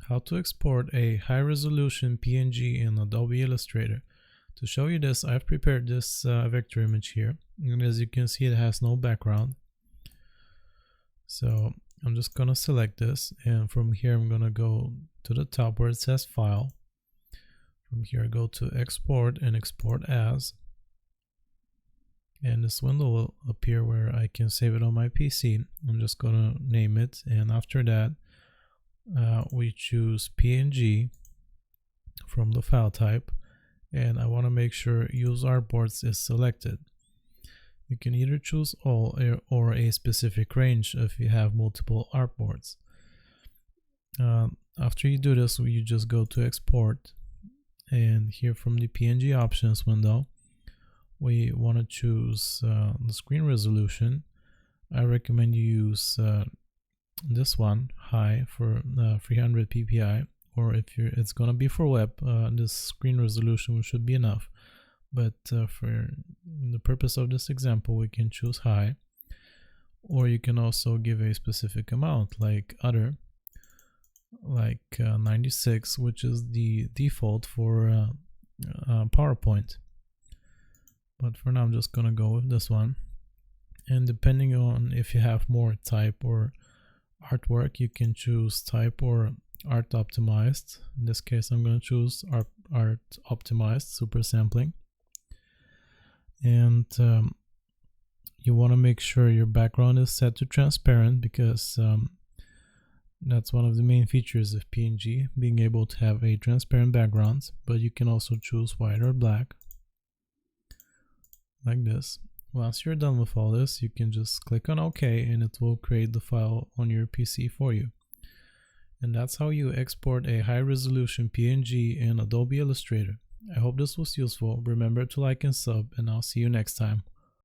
How to export a high-resolution PNG in Adobe Illustrator. To show you this, I've prepared this vector image here, and as you can see, it has no background. So I'm just gonna select this, and from here I'm gonna go to the top where it says File. From here, go to Export and Export As, and this window will appear where I can save it on my PC. I'm just gonna name it, and after that we choose PNG from the file type, and I want to make sure Use Artboards is selected. You can either choose all or a specific range if you have multiple artboards. After you do this, you just go to Export, and here from the PNG options window, we want to choose the screen resolution. I recommend you use this one, high, for 300 ppi, or if it's going to be for web, this screen resolution should be enough. But for the purpose of this example, we can choose high, or you can also give a specific amount like other, like 96, which is the default for PowerPoint. But for now, I'm just gonna go with this one. And depending on if you have more type or artwork, you can choose type or art optimized. In this case, I'm going to choose art optimized super sampling. And you want to make sure your background is set to transparent, because that's one of the main features of PNG, being able to have a transparent background. But you can also choose white or black, like this. Once you're done with all this, you can just click on OK, and it will create the file on your PC for you. And that's how you export a high-resolution PNG in Adobe Illustrator. I hope this was useful. Remember to like and sub, and I'll see you next time.